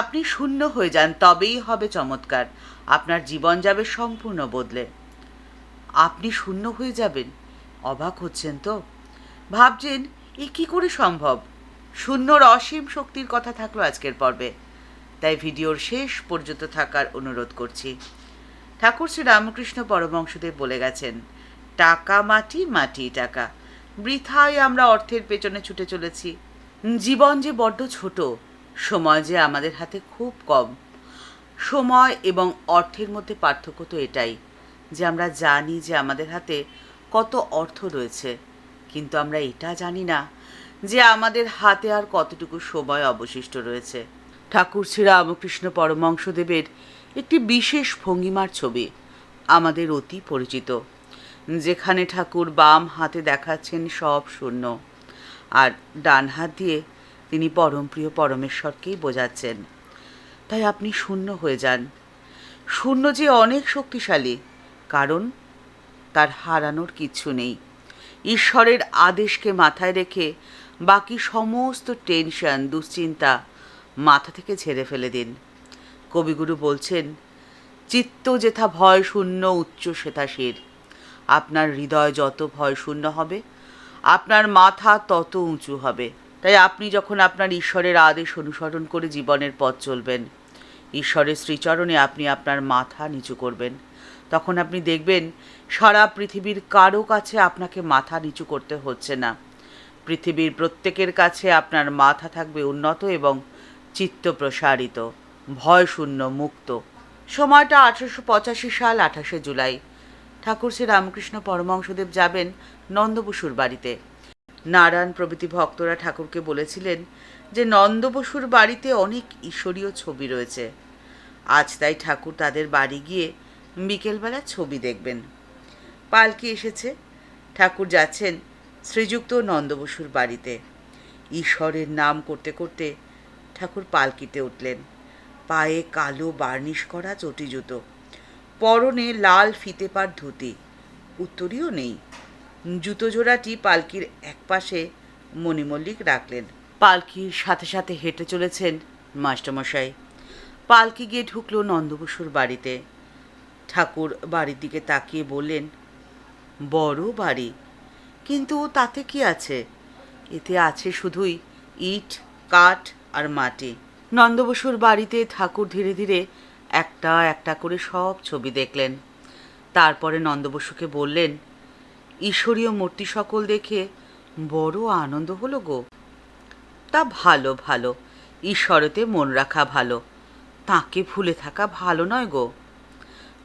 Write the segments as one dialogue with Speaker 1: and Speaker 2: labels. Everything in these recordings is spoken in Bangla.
Speaker 1: আপনি শূন্য হয়ে যান, তবেই হবে চমৎকার। আপনার জীবন যাবে সম্পূর্ণ বদলে। আপনি শূন্য হয়ে যাবেন? অবাক হচ্ছেন তো? ভাবছেন এ কী করে সম্ভব? শূন্যর অসীম শক্তির কথা থাকলো আজকের পর্বে, তাই ভিডিওর শেষ পর্যন্ত থাকার অনুরোধ করছি। ঠাকুর শ্রী রামকৃষ্ণ পরমহংসদেব বলে গেছেন, টাকা মাটি, মাটি টাকা। বৃথায় আমরা অর্থের পেছনে ছুটে চলেছি। জীবন যে বড্ড ছোট, সময় যে আমাদের হাতে খুব কম। সময় এবং অর্থের মধ্যে পার্থক্য তো এটাই যে আমরা জানি যে আমাদের হাতে কত অর্থ রয়েছে, কিন্তু আমরা এটা জানি না যে আমাদের হাতে আর কতটুকু সময় অবশিষ্ট রয়েছে। ঠাকুর শ্রী রামকৃষ্ণ পরমহংসদেবের একটি বিশেষ ভঙ্গিমার ছবি আমাদের অতি পরিচিত, যেখানে ঠাকুর বাম হাতে দেখাচ্ছেন সব শূন্য, আর ডান হাত দিয়ে তিনি পরমপ্রিয় পরমেশ্বরকেই বোঝাচ্ছেন। তাই আপনি শূন্য হয়ে যান। শূন্য যে অনেক শক্তিশালী, কারণ তার হারানোর কিচ্ছু নেই। ঈশ্বরের আদেশকে মাথায় রেখে বাকি সমস্ত টেনশন, দুশ্চিন্তা মাথা থেকে ঝেড়ে ফেলে দিন। কবিগুরু বলছেন, চিত্ত যেথা ভয় শূন্য উচ্চ সেথা শির। আপনার হৃদয় যত ভয় শূন্য হবে, আপনার মাথা তত উঁচু হবে। তাই আপনি যখন আপনার ঈশ্বরের আদেশ অনুসরণ করে জীবনের পথ চলবেন, ঈশ্বরের শ্রীচরণে আপনি আপনার মাথা নিচু করবেন, তখন আপনি দেখবেন সারা পৃথিবীর কারো কাছে আপনাকে মাথা নিচু করতে হচ্ছে না। পৃথিবীর প্রত্যেকের কাছে আপনার মাথা থাকবে উন্নত এবং চিত্ত প্রসারিত, ভয়শূন্য, মুক্ত। সময়টা 1885 সাল 28শে জুলাই। ঠাকুর শ্রী রামকৃষ্ণ পরমহংসদেব যাবেন নন্দবসুর বাড়িতে। নারায়ণ প্রভৃতি ভক্তরা ঠাকুরকে বলেছিলেন যে নন্দবসুর বাড়িতে অনেক ঈশ্বরীয় ছবি রয়েছে। আজ তাই ঠাকুর তাদের বাড়ি গিয়ে বিকেলবেলা ছবি দেখবেন। পালকি এসেছে, ঠাকুর যাচ্ছেন শ্রীযুক্ত নন্দবসুর বাড়িতে। ঈশ্বরের নাম করতে করতে ঠাকুর পালকিতে উঠলেন। পায়ে কালো বার্নিশ করা চটি জুতো, পরনে লাল ফিতে পার ধুতি, উত্তরীয় নেই। জুতো জোড়াটি পালকির একপাশে মণিমল্লিক রাখলেন। পালকির সাথে সাথে হেঁটে চলেছেন মাস্টারমশাই। পালকি গিয়ে ঢুকলো নন্দবসুর বাড়িতে। ঠাকুর বাড়ির দিকে তাকিয়ে বললেন, বড় বাড়ি, কিন্তু তাতে কি আছে? এতে আছে শুধুই ইট, কাঠ আর মাটি। নন্দবসুর বাড়িতে ঠাকুর ধীরে ধীরে একটা একটা করে সব ছবি দেখলেন। তারপরে নন্দবসুকে বললেন, ঈশ্বরীয় মূর্তি সকল দেখে বড় আনন্দ হলো গো। তা ভালো ভালো, ঈশ্বরেতে মন রাখা ভালো, তাকে ভুলে থাকা ভালো নয় গো।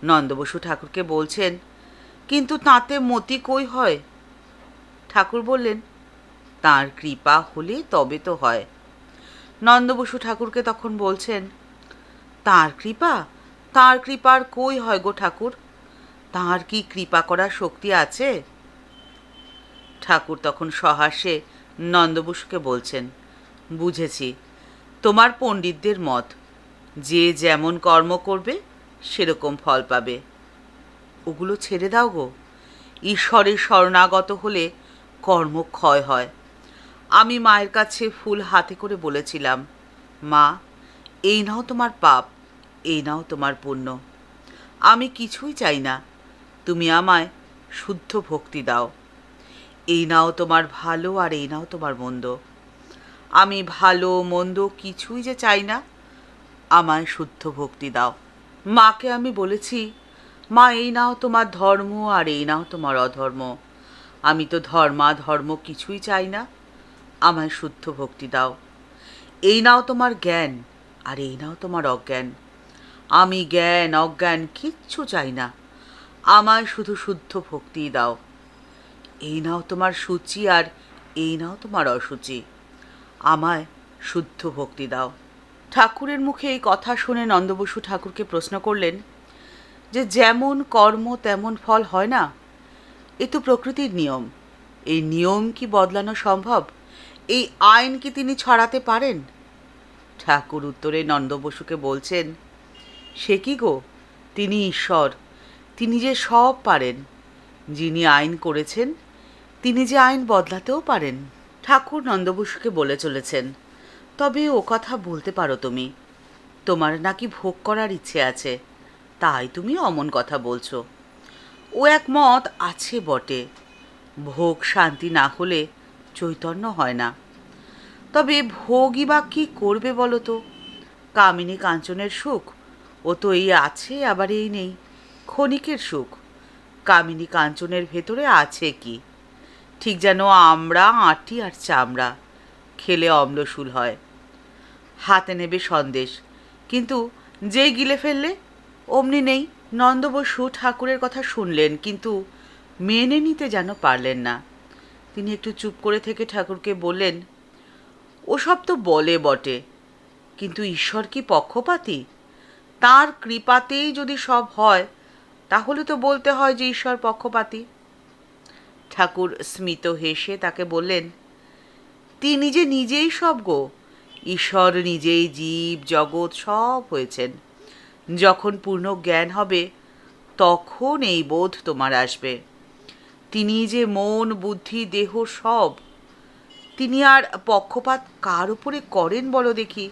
Speaker 1: নন্দবসু ঠাকুরকে বলছেন, কিন্তু তাতে মতি কই হয়? ঠাকুর বললেন, তাঁর কৃপা হলে তবে তো হয়। নন্দবসু ঠাকুরকে তখন বলছেন, তাঁর কৃপা? তাঁর কৃপার কই হয় গো ঠাকুর? তাঁর কি কৃপা করার শক্তি আছে? ঠাকুর তখন সহাস্যে নন্দবসুকে বলছেন, বুঝেছি, তোমার পণ্ডিতদের মত, যে যেমন কর্ম করবে সেরকম ফল পাবে। ওগুলো ছেড়ে দাও গো। ঈশ্বরের শরণাগত হলে কর্মক্ষয় হয়। আমি মায়ের কাছে ফুল হাতে করে বলেছিলাম, মা, এই নাও তোমার পাপ, এই নাও তোমার পুণ্য। আমি কিছুই চাই না, তুমি আমায় শুদ্ধ ভক্তি দাও। এই নাও তোমার ভালো আর এই নাও তোমার মন্দ। আমি ভালো মন্দ কিছুই যে চাই না, আমায় শুদ্ধ ভক্তি দাও। মাকে আমি বলেছি, মা, এই নাও তোমার ধর্ম আর এই নাও তোমার অধর্ম। আমি তো ধর্মাধর্ম কিছুই চাই না, আমায় শুদ্ধ ভক্তি দাও। এই নাও তোমার জ্ঞান আর এই নাও তোমার অজ্ঞান। আমি জ্ঞান অজ্ঞান কিচ্ছু চাই না, আমায় শুধু শুদ্ধ ভক্তি দাও। এই নাও তোমার সূচি আর এই নাও তোমার অসুচি, আমায় শুদ্ধ ভক্তি দাও। ঠাকুরের মুখে এই কথা শুনে নন্দবসু ঠাকুরকে প্রশ্ন করলেন যে যেমন কর্ম তেমন ফল হয় না? এ তো প্রকৃতির নিয়ম। এই নিয়ম কি বদলানো সম্ভব? এই আইন কি তিনি ছড়াতে পারেন? ঠাকুর উত্তরে নন্দবসুকে বলছেন, সে কি গো, তিনি ঈশ্বর, তিনি যে সব পারেন। যিনি আইন করেছেন তিনি যে আইন বদলাতেও পারেন। ঠাকুর নন্দবসুকে বলে চলেছেন, তবে ও কথা বলতে পারো তুমি। তোমার নাকি ভোগ করার ইচ্ছে আছে, তাই তুমি অমন কথা বলছো। ও এক মত আছে বটে, ভোগ শান্তি না হলে চৈতন্য হয় না। তবে ভোগই বা কী করবে বলো তো? কামিনী কাঞ্চনের সুখ ও তো এই আছে আবার এই নেই, ক্ষণিকের সুখ। কামিনী কাঞ্চনের ভেতরে আছে কি? ঠিক যেন আমরা আঁটি আর চামড়া, খেলে অম্লশূল হয়। হাতে নেবে সন্দেশ, কিন্তু যেই গিলে ফেললে অমনি নেই। নন্দবসু ঠাকুরের কথা শুনলেন, কিন্তু মেনে নিতে যেন পারলেন না। তিনি একটু চুপ করে থেকে ঠাকুরকে বললেন, ওসব তো বলে বটে, কিন্তু ঈশ্বর কি পক্ষপাতী? তাঁর কৃপাতেই যদি সব হয়, তাহলে তো বলতে হয় যে ঈশ্বর পক্ষপাতী। ঠাকুর স্মিত হেসে তাকে বললেন, তিনি যে নিজেই সব গো, ঈশ্বর নিজেই জীব জগৎ সব হয়েছেন। যখন পূর্ণ জ্ঞান হবে, তখন এই বোধ তোমার আসবে। তিনি যে মন বুদ্ধি দেহ সব, তিনি আর পক্ষপাত কার উপরে করেন বলো দেখি?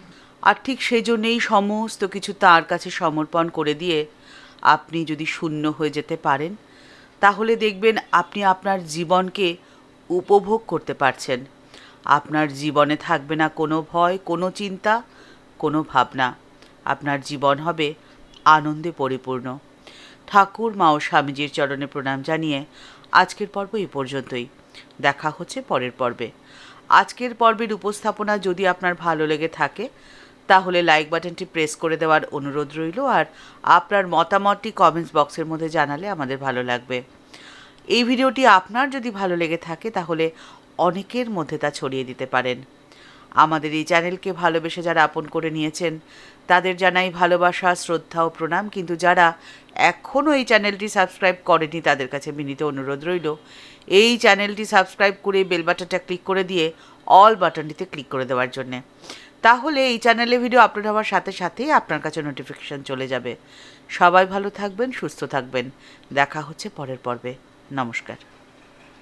Speaker 1: আর ঠিক সেজন্যেই সমস্ত কিছু তার কাছে সমর্পণ করে দিয়ে আপনি যদি শূন্য হয়ে যেতে পারেন, তাহলে দেখবেন আপনি আপনার জীবনকে উপভোগ করতে পারছেন। আপনার জীবনে থাকবে না কোনো ভয়, কোনো চিন্তা, কোনো ভাবনা। আপনার জীবন হবে আনন্দে পরিপূর্ণ। ঠাকুর মা ও স্বামীজির চরণে প্রণাম জানিয়ে আজকের পর্ব এই পর্যন্তই। দেখা হচ্ছে পরের পর্বে। আজকের পর্বের উপস্থাপনা যদি আপনার ভালো লেগে থাকে, তাহলে লাইক বাটনটি প্রেস করে দেওয়ার অনুরোধ রইল, আর আপনার মতামতটি কমেন্টস বক্সের মধ্যে জানালে আমাদের ভালো লাগবে। এই ভিডিওটি আপনার যদি ভালো লেগে থাকে, তাহলে অনেকের মধ্যে তা ছড়িয়ে দিতে পারেন। আমাদের এই চ্যানেলকে ভালোবেসে যারা আপন করে নিয়েছেন, তাদের জানাই ভালোবাসা, শ্রদ্ধা ও প্রণাম। কিন্তু যারা এখনও এই চ্যানেলটি সাবস্ক্রাইব করেনি, তাদের কাছে বিনীত অনুরোধ রইল, এই চ্যানেলটি সাবস্ক্রাইব করে বেল বাটনটা ক্লিক করে দিয়ে অল বাটনটিতে ক্লিক করে দেওয়ার জন্যে। তাহলে এই চ্যানেলে ভিডিও আপলোড হওয়ার সাথে সাথেই আপনার কাছে নোটিফিকেশান চলে যাবে। সবাই ভালো থাকবেন, সুস্থ থাকবেন। দেখা হচ্ছে পরের পর্বে। নমস্কার।